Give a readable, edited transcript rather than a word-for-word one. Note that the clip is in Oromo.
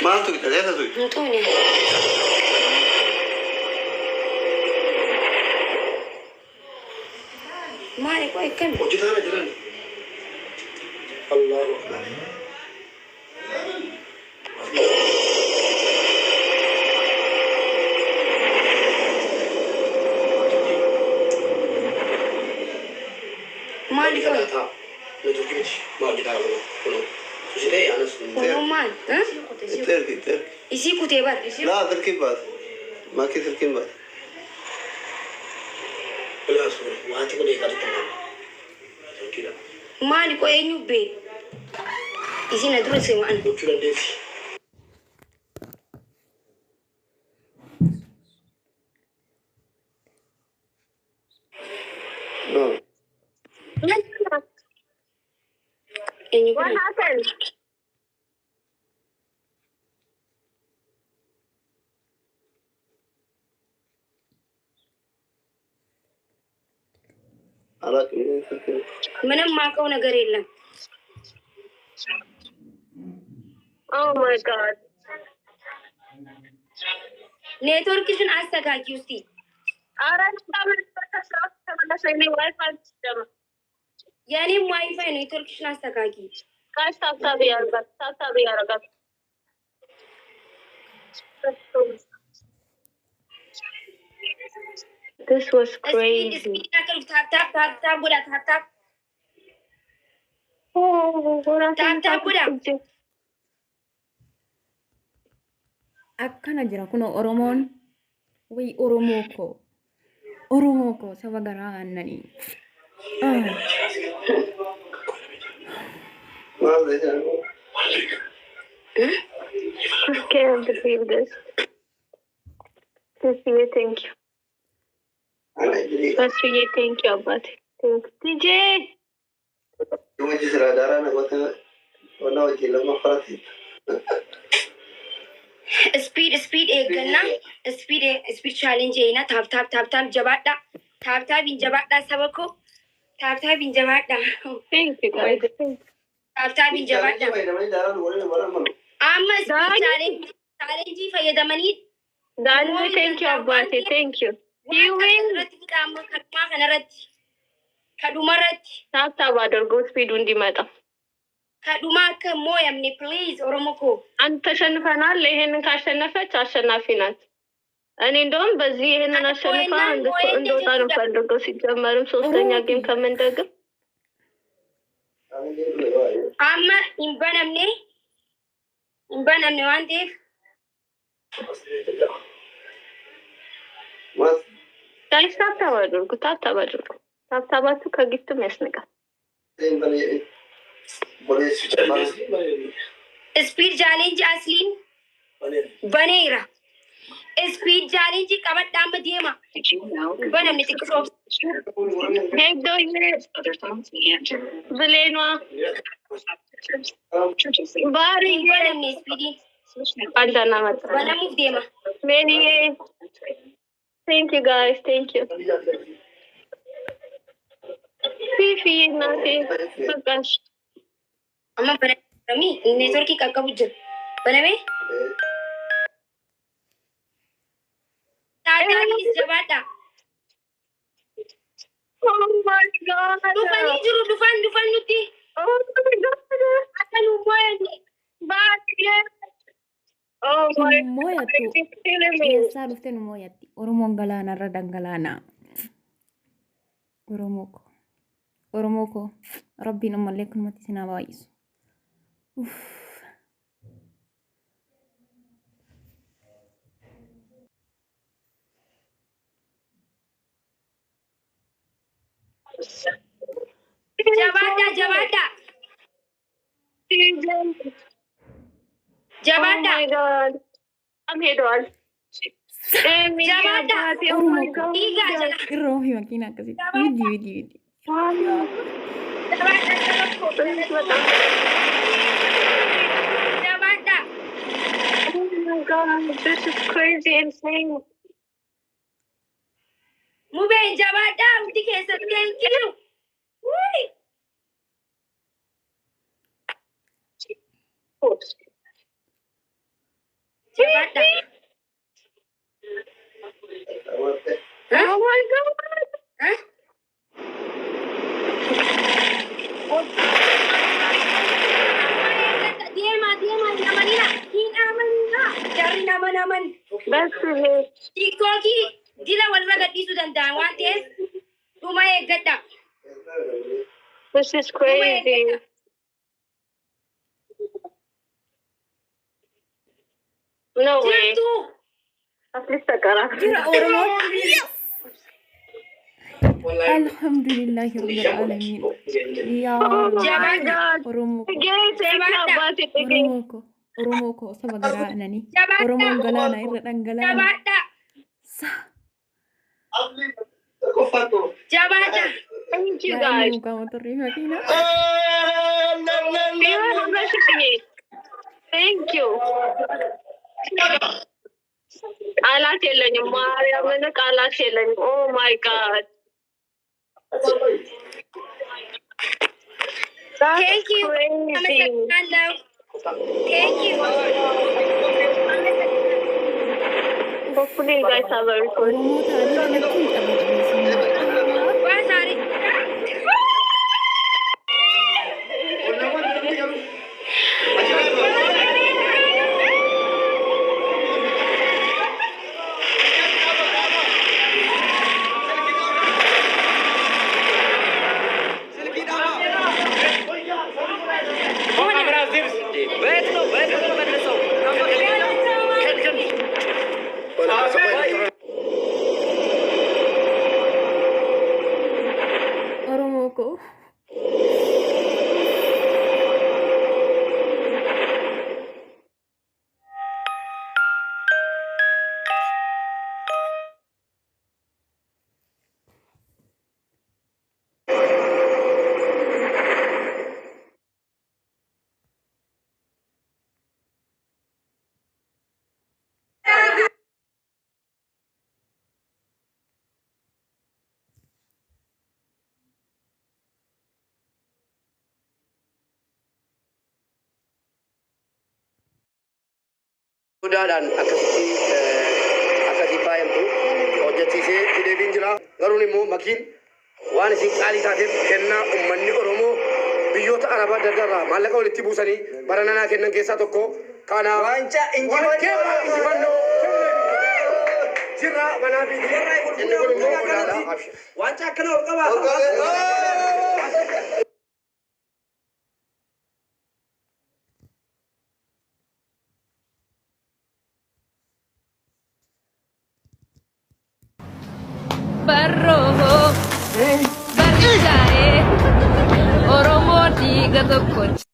Maaltu kita lihat tuh? Itu nih. Mari kau ikan. Oh, jalan. Allahu Akbar. Mari kau. Itu kita mau kita lakukan. Sudah ya anas. Roman, hah? Terkit. Isi kutebar. لا تركيب بس ما كي تركيب بس لا أصبر وأنت كده يقدر تنام كده Mari kau enyu be. Isi nadul sewa an. كده ديف Enyu. What happened? على كده تركيب Mana mak kau nagar elam. Oh my God. Network kisun asta ka kiusti. Orange camera sama ini Wi-Fi system. Yani wifi network kisun asta ka ki. Guys, stop biar kat. This was crazy. Speed nakal tap budak tap. Oh, Tap budak. Akkana jira kuno Oromoo ko saba garaa annanii. ما أدري I'm scared to feel this. Thank you. أنا أدري Thank you, Abati. Thank you. TJ! يوم جسر دارا أنا قلت ولا وجه لما فرتي Speed eegganna. Speed challenge eena. Tap jabaadha. Tap hin jabaadha saba ko. Tap hin jabaadha. Thank you, guys. Tap hin jabaadha. Amma challenge fayyadamanii. Dani, thank you, Abati. Thank you. You win. Kadumarratti. Tap adargo speed undi mata. Kaduma akka mooyamne please Oromoo ko. አንተ ተሸንፈናል። ይሄንን ካሸነፈች አሸናፊ ናት። እኔ እንደውም በዚህ ይሄንን አሸንፋ እንደወጣ ነው ፈልገው ሲጀመርም ሶስተኛ ጌም ከምንደግም አማ ኢንበነምኔ ዋንቴፍ ጋይስ ታብታባችሁ ከጊፍትም ያስነቃል። Speed challenge asliin baneera. Speed challenge qabadhaan deema. Banamne xiqqisoo. Heegdoo ብሌኗ ባሪ Banamne speedii. አንዳና መጣ Banamuuf deema. ሜኒዬ thank you guys, thank you. ፊፊ እናቴ በቃሽ። Amma banamii networkii qaqqabu jira. Banamee? Taataanis jabaadha. Oh my God. Dhufanii jiru dhufan nuti. Oh my God. Akka nu moo'anne. Baay'ee. Oh my Mooyattu. God. It's killing me. Keessaa dhuftee nu mooyatti. Oromoon galaanarra dhangalaana. Oromoo ko rabbiin ammallee akkanumatti isin haa baay'isu. Jabaadha. Oh my God. I'm here, dog. Jabaadha. Oh my God. Dhiigaa jala. Irra ofii makiina akkasii. Widi. Jabaadha. Oh my God. This is crazy insane. Mubeen jabaadha. Miti keessatti thank you. Jabaadha. Oh my God. Ha? Deema hin amanina. Hin amanina. Jarri naman. That's it. Tiktokii dila walirra gadhiisuu danda'an waan ta'eef dhuma eeggadha. This is crazy. No way. Jirtu. At least I got Jira Oromoo. Alhamdulillahi Rabbil Alamin. Ya Oh my Jabaadha. God. Oromoo ko. Again, thank you about it again. Oromoo ko saba garaanani. Jabaadha. Oromoon galaana irra dhangalaana. Jabaadha. Kofato. Jabaadha. Thank you guys. Muka motorri makina. You are worshiping it. Thank you. ቃላት የለኝም ማርያምን ቃላት የለኝም። Oh my God. That's Thank you. crazy. አመሰግናለሁ. Thank you. Hopefully you guys have a record. Oromoo taanii dhalachuu hin qabu. Waan saarii. Oromoo ko. Sudaadhaan akkasii faayamtu hojjechiisee fideebiin jira. Garuu immoo makiin waan isin qaalii taateef kennaa uummanni Oromoo biyyoota Arabaa adda addaarraa maallaqa walitti buusanii bara nanaa kennan keessaa tokko. Kana waancaa injifannoo jirra manaa fi inni kun immoo olaanaa. Waancaa akkana ol qabaa. Barroho barrichaa'ee Oromoo dhiiga tokkooti.